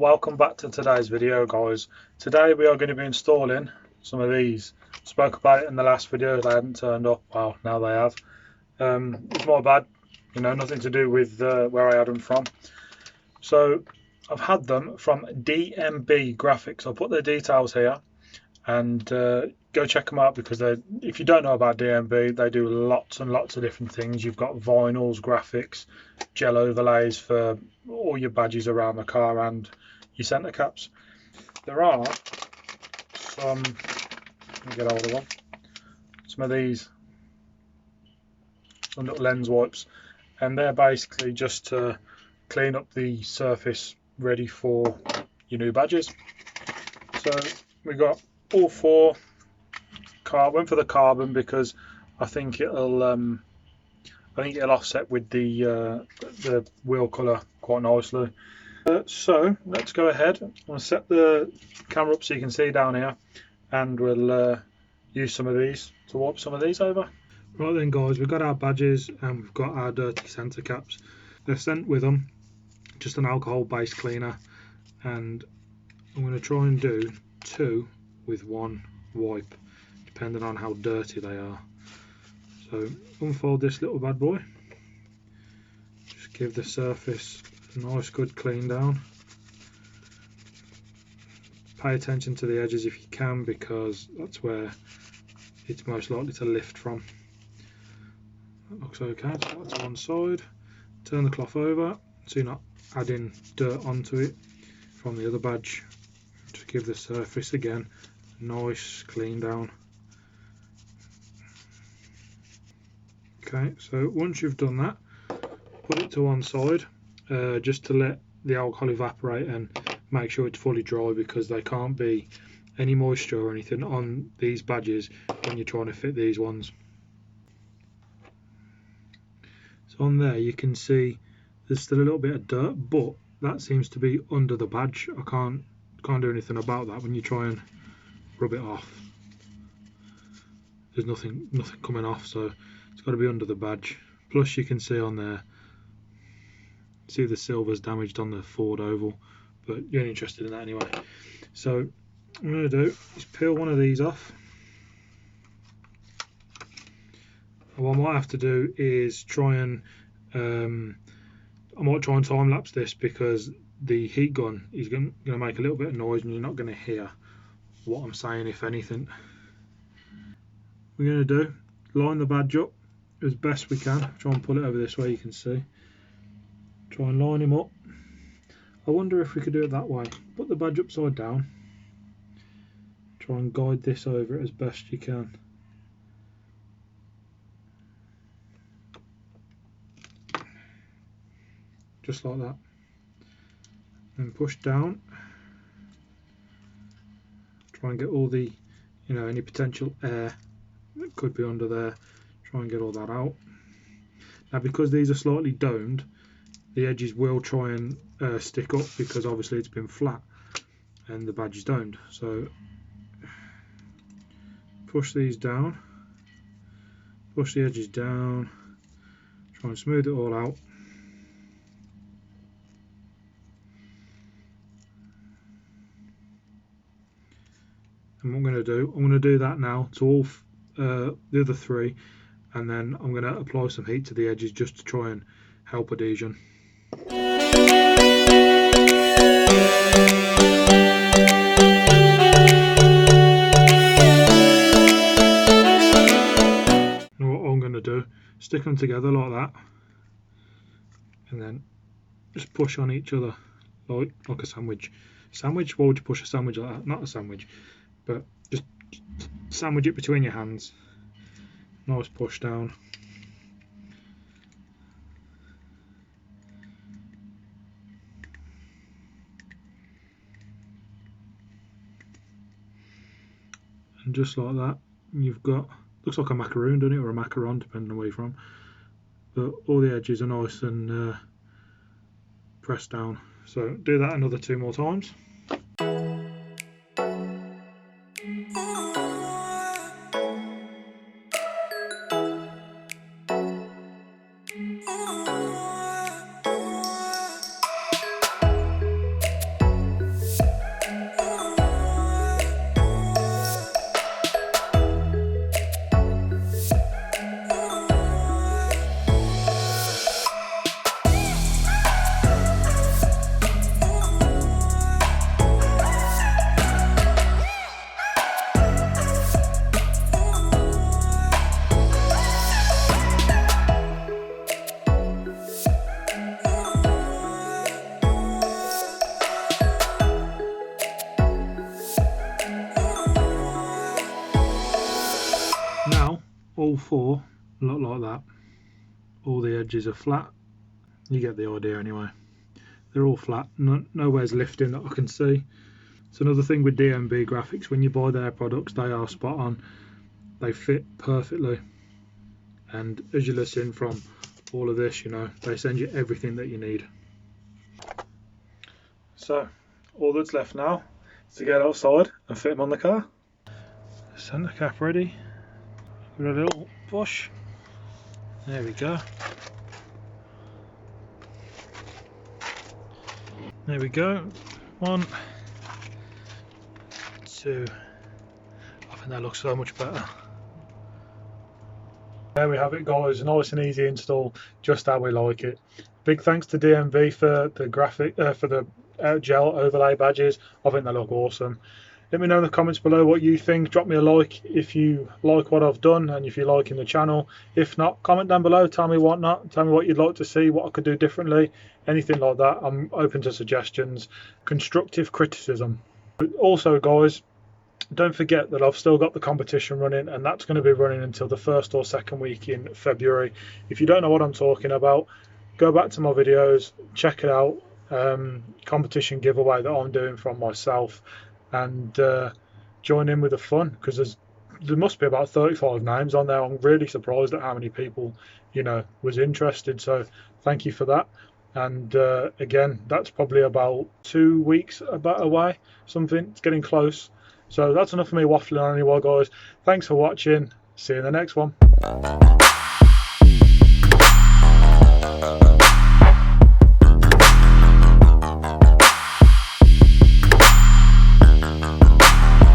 welcome back to today's video, guys. Today we are going to be installing some of these. Spoke about it in the last video, they hadn't turned up. Well, now they have. It's my bad, nothing to do with where I had them from. So I've had them from DMB Graphics. I'll put their details here, and go check them out, because if you don't know about DMB, they do lots and lots of different things. You've got vinyls, graphics, gel overlays for all your badges around the car and your centre caps. There are some, let me get hold of one, some of these, some little lens wipes, and they're basically just to clean up the surface ready for your new badges. So we got all four. Went for the carbon because I think it'll offset with the wheel colour quite nicely. So let's go ahead. I'm going to set the camera up so you can see down here, and we'll use some of these to wipe some of these over. Right then, guys, we've got our badges and we've got our dirty centre caps. They're sent with them, just an alcohol based cleaner, and I'm going to try and do 2 with 1 wipe, depending on how dirty they are. So unfold this little bad boy, just give the surface a nice good clean down. Pay attention to the edges if you can, because that's where it's most likely to lift from. That looks okay, so that's one side. Turn the cloth over so you're not adding dirt onto it from the other badge. Just give the surface again a nice clean down. Okay, so once you've done that, put it to one side, just to let the alcohol evaporate and make sure it's fully dry, because there can't be any moisture or anything on these badges when you're trying to fit these ones. So on there you can see there's still a little bit of dirt, but that seems to be under the badge. I can't do anything about that. When you try and rub it off, there's nothing coming off, so it's got to be under the badge. Plus you can see on there, see the silver's damaged on the Ford oval, but you ain't interested in that anyway. So what I'm going to do is peel one of these off. And what I might have to do is try and I might try and time lapse this, because the heat gun is going to make a little bit of noise and you're not going to hear what I'm saying, if anything. We're going to do, line the badge up as best we can. Try and pull it over this way, you can see. Try and line him up. I wonder if we could do it that way. Put the badge upside down. Try and guide this over it as best you can. Just like that. And push down. Try and get all the, any potential air that could be under there. Try and get all that out. Now, because these are slightly domed, the edges will try and stick up, because obviously it's been flat and the badge is domed. So push these down, push the edges down, try and smooth it all out. And what I'm going to do that now to all the other 3, and then I'm going to apply some heat to the edges just to try and help adhesion. And what I'm going to do, stick them together like that, and then just push on each other like a sandwich. Sandwich? Why would you push a sandwich like that? Not a sandwich, but just sandwich it between your hands. Nice push down. And just like that, you've got, looks like a macaroon, doesn't it, or a macaron, depending on where you're from. But all the edges are nice and pressed down. So do that another 2 more times. all 4 look like that. All the edges are flat. You get the idea anyway. They're all flat, nowhere's lifting that I can see. It's another thing with DMV graphics, when you buy their products, they are spot on. They fit perfectly. And as you'll have seen from all of this, you know, they send you everything that you need. So, all that's left now is to get outside and fit them on the car. Centre cap ready. Give it a little push. There we go. There we go. 1, 2. I think that looks so much better. There we have it, guys. Nice and easy install, just how we like it. Big thanks to DMV for the graphic, for the gel overlay badges. I think they look awesome. Let me know in the comments below what you think. Drop me a like if you like what I've done and if you're liking the channel. If not, comment down below, tell me what not. Tell me what you'd like to see, what I could do differently, anything like that. I'm open to suggestions, constructive criticism. But also, guys, don't forget that I've still got the competition running, and that's going to be running until the 1st or 2nd week in February. If you don't know what I'm talking about, go back to my videos, check it out. Competition giveaway that I'm doing from myself, and join in with the fun, because there must be about 35 names on there. I'm really surprised at how many people, you know, was interested, so thank you for that. And again, that's probably about 2 weeks away, something. It's getting close. So that's enough of me waffling on anyway, guys. Thanks for watching. See you in the next one.